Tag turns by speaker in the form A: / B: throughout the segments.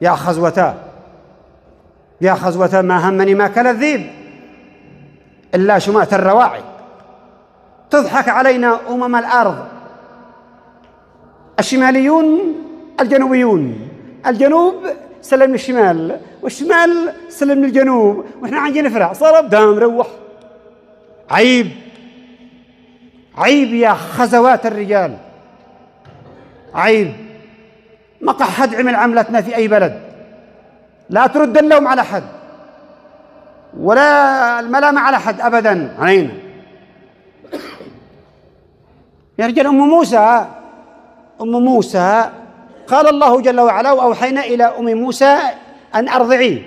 A: يا خزوتا يا خزوتا ما همني ما كل الذيب إلا شماة الرواعي. تضحك علينا الأرض، الشماليون الجنوبيون، الجنوب سلم للشمال والشمال سلم للجنوب، وإحنا عندنا نفرع صار بدام روح. عيب عيب يا خزوات الرجال، عيب. ما حد عمل عملتنا في أي بلد، لا ترد اللوم على حد ولا الملامة على حد أبدا علينا. يا رجال أم موسى قال الله جل وعلا وأوحينا إلى أم موسى أن أرضعيه،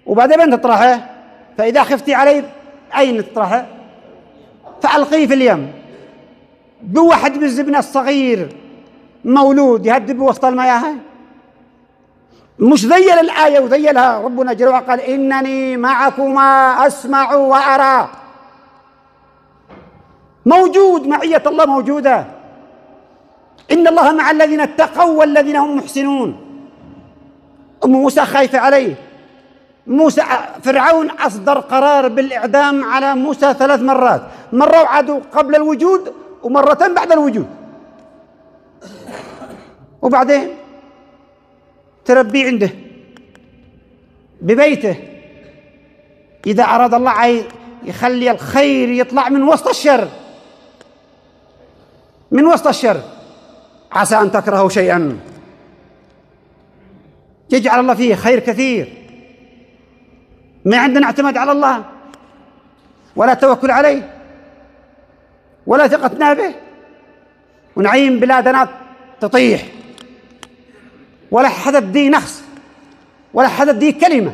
A: وبعدين أين تطرحه؟ فإذا خفتي عليه أين تطرحه؟ فألقيه في اليم. بواحد بالزبنة الصغير مولود يهدب بوسط المياه، مش ذيل الآية وذيلها ربنا جل وعلا قال إنني معكما أسمع وأرى. موجود، معية الله موجودة. إن الله مع الذين اتقوا والذين هم محسنون. أم موسى خايفة عليه. موسى فرعون أصدر قرار بالإعدام على موسى 3 مرات، مرة وعدوا قبل الوجود ومرة بعد الوجود. وبعدين تربيه عنده ببيته. إذا أراد الله يخلي الخير يطلع من وسط الشر، من وسط الشر. عسى أن تكرهوا شيئا يجعل الله فيه خير كثير. ما عندنا اعتماد على الله ولا توكل عليه ولا ثقتنا به، ونعيم بلادنا تطيح، ولا حد دي نخس ولا حد دي كلمة.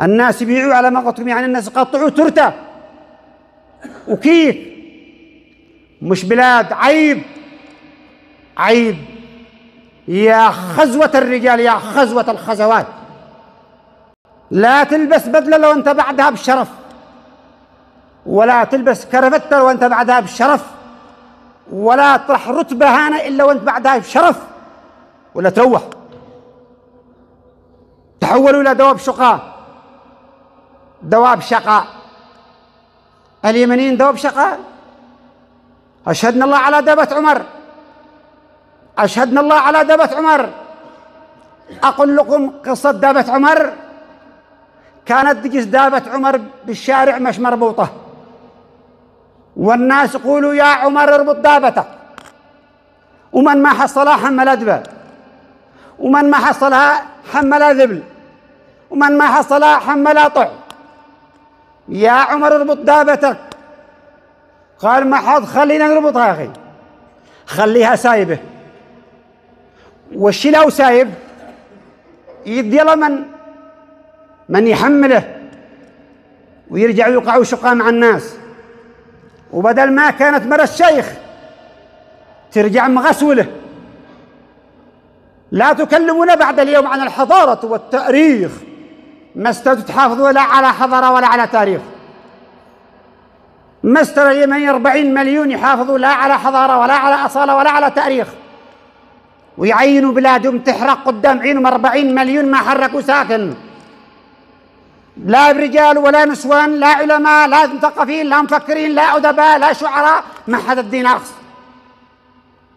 A: الناس يبيعوا على ما قطعوا، يعني الناس قطعوا ترتة وكيف. مش بلاد. عيب عيب يا خزوة الرجال، يا خزوة الخزوات. لا تلبس بدلة لو أنت بعدها بالشرف، ولا تلبس كرفتة لو أنت بعدها بالشرف، ولا تطرح رتبة هانة إلا وأنت بعدها بشرف، ولا تروح. تحولوا إلى دواب شقاء، دواب شقاء. اليمنيين دواب شقاء. أشهدنا الله على دابة عمر، أشهدنا الله على دابة عمر. أقول لكم قصة دابة عمر. كانت تجلس دابة عمر بالشارع مش مربوطة، والناس يقولوا يا عمر اربط دابتك، ومن ما حصلها حمل أدبة، ومن ما حصلها حمل ذبل، ومن ما حصلها حمل طع. يا عمر اربط دابتك. قال ما حد خلينا نربطها يا أخي، خليها سايبة. والشي لو سايب يدي له من يحمله ويرجع يوقعوا شقاء مع الناس. وبدل ما كانت مرة الشيخ ترجع مغسولة. لا تكلمونا بعد اليوم عن الحضارة والتاريخ، ما استطعتوا تحافظوا لا على حضارة ولا على تاريخ. مستر اليمن 40 مليون يحافظوا لا على حضارة ولا على أصالة ولا على تاريخ، ويعينوا بلادهم تحرق قدام عينهم. 40 مليون ما حركوا ساكن، لا رجال ولا نسوان، لا علماء لا مثقفين لا مفكرين لا أدباء لا شعراء، ما حد الدين أقص.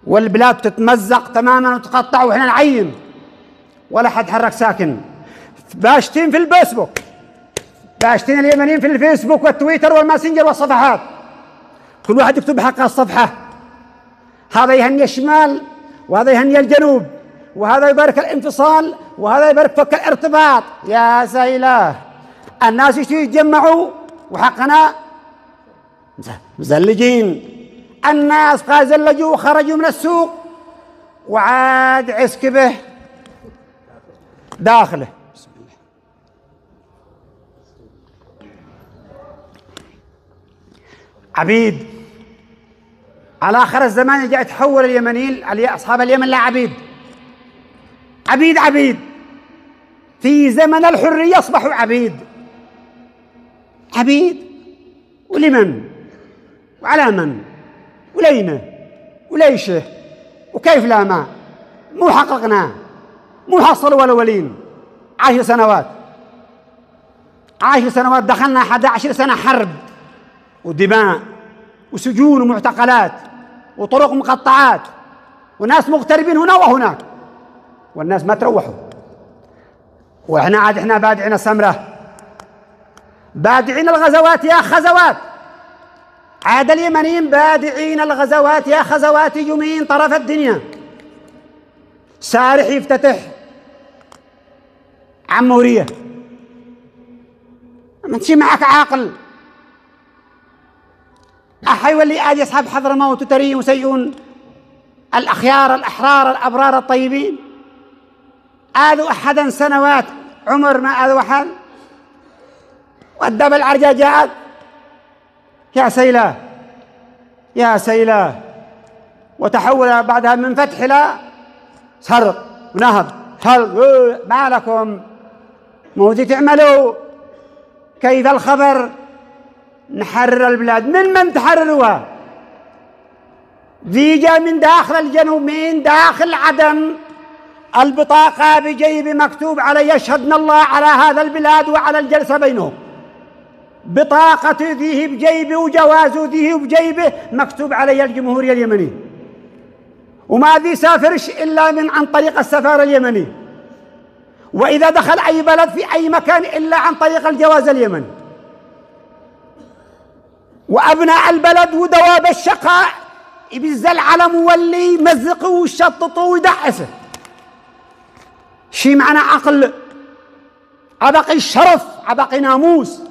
A: والبلاد تتمزق تماما وتقطع وإحنا نعين ولا حد حرك ساكن. باشتين في الفيسبوك، باشتين اليمنيين في الفيسبوك والتويتر والماسنجر والصفحات، كل واحد يكتب حق الصفحة. هذا يهني الشمال وهذا يهني الجنوب، وهذا يبارك الانفصال وهذا يبارك فك الارتباط. يا سيلاه، الناس يتجمعوا وحقنا مزلجين. الناس قال زلجوا وخرجوا من السوق وعاد عسكبه داخله. بسم الله. عبيد على آخر الزمان جاء يتحول اليمنيين أصحاب اليمن لا عبيد، عبيد عبيد. في زمن الحرية أصبحوا عبيد، عبيد. ولمن وعلى من ولينا وليشه وكيف لا ما مو حققناه. مو حصلوا ولا ولين. 10 سنوات 10 سنوات دخلنا 11 سنة حرب ودماء وسجون ومعتقلات وطرق مقطعات وناس مغتربين هنا وهناك، والناس ما تروحوا. واحنا عاد احنا بادعين السمرة، بادعين الغزوات يا خزوات. عاد اليمنيين بادعين الغزوات يا خزوات يمين طرف الدنيا. سارح يفتتح عمورية، ما تشي معك عاقل. أحي واللي آد يصحب حضرموت وتريم وسيئون الأخيار الأحرار الأبرار الطيبين. آذوا أحدا سنوات عمر ما آذوا أحد، والدب العرجاجات يا سيلاه يا سيلاه. وتحول بعدها من فتح إلى سرق ونهب. ما لكم موجي تعملوا؟ كيف الخبر؟ نحرر البلاد. من تحرروها؟ ذي جاء من داخل الجنوب، من داخل عدن، البطاقة بجيب مكتوب عليه يشهدنا الله على هذا البلاد وعلى الجلسة بينهم. بطاقة ذيه بجيبه وجوازه ذيه بجيبه مكتوب عليه الجمهورية اليمنية، وما ذي سافرش إلا من عن طريق السفارة اليمنية، وإذا دخل أي بلد في أي مكان إلا عن طريق الجواز اليمني. وأبناء البلد ودواب الشقاء يبز العلم واللي يمزقه ويشططه ويدعسه. شي معنى عقل، عبقي الشرف، عبقي ناموس.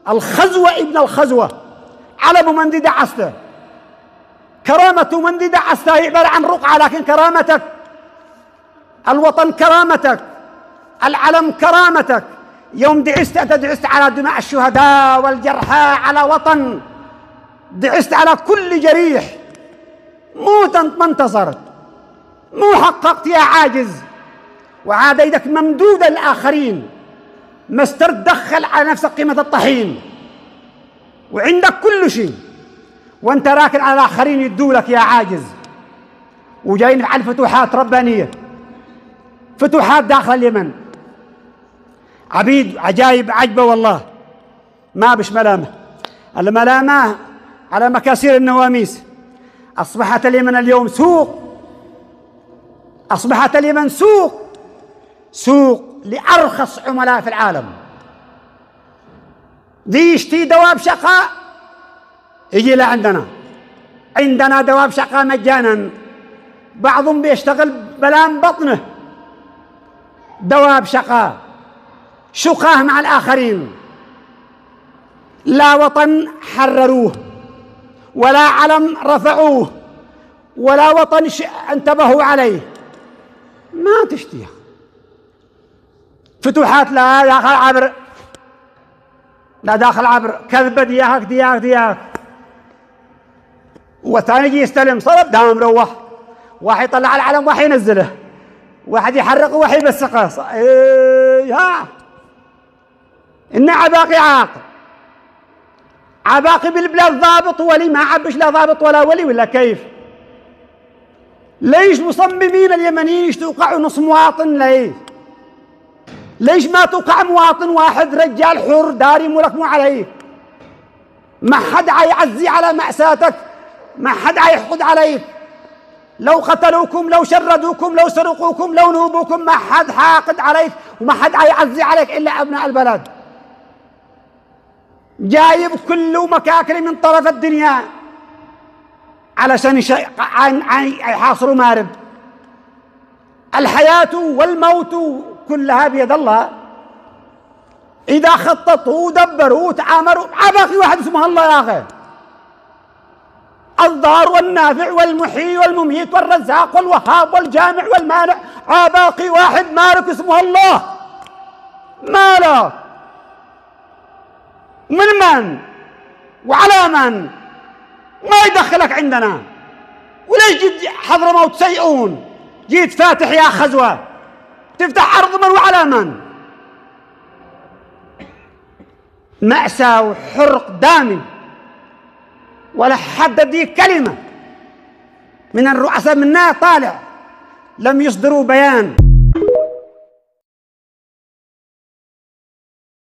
A: الخزوة ابن الخزوة، علم من دي دعسته، كرامة من دي دعسته عبارة عن رقعة، لكن كرامتك الوطن، كرامتك العلم، كرامتك. يوم دعست أنت دعست على دماء الشهداء والجرحى، على وطن، دعست على كل جريح. مو ما انتصرت، مو حققت يا عاجز. وعاد يدك ممدودة للآخرين، ما استردخل على نفسك قيمة الطحين، وعندك كل شيء وانت راكن على الآخرين يدولك يا عاجز. وجايين على فتوحات ربانية، فتوحات داخل اليمن، عبيد عجائب عجبة والله، ما بش ملامة. الملامة على مكاسير النواميس. أصبحت اليمن اليوم سوق، أصبحت اليمن سوق لأرخص عملاء في العالم. ذي يشتي دواب شقاء يجي عندنا دواب شقاء مجانا. بعضهم بيشتغل بلام بطنه دواب شقاء، شقاه مع الآخرين. لا وطن حرروه، ولا علم رفعوه، ولا وطن انتبهوا عليه. ما تشتيه فتوحات لا داخل عبر، لا داخل عبر، كذبة دياك. وثاني يجي يستلم صلب دام مروح، واحد يطلع العلم واحد ينزله، واحد يحرقه واحد يبسقه. إن عباقي عباقي بالبلاد ضابط ولي، ما عبش لا ضابط ولا ولي ولا كيف؟ ليش مصممين اليمنيين توقعوا نص مواطن؟ ليش ما توقع مواطن واحد رجال حر داري ملكمو عليه؟ ما حد يعزي على مأساتك، ما حد يحقد عليك. لو قتلوكم، لو شردوكم، لو سرقوكم، لو نوبوكم، ما حد حاقد عليك وما حد يعزي عليك إلا أبناء البلد. جايب كل مكاكل من طرف الدنيا علشان يحاصروا مارب. الحياة والموت كلها بيد الله. إذا خططوا ودبروا وتعامروا، عباقي واحد اسمه الله يا أخي. الضار والنافع والمحيي والمميت والرزاق والوهاب والجامع والمانع، عباقي واحد مالك اسمه الله. مالك من وعلى من؟ ما يدخلك عندنا. وليش جيت حضرموت سيئون؟ جيت فاتح يا خزوة، تفتح أرض من وعلى من؟ مأساة وحرق دامي، ولا حد دي كلمة من الرؤساء منا طالع لم يصدروا بيان.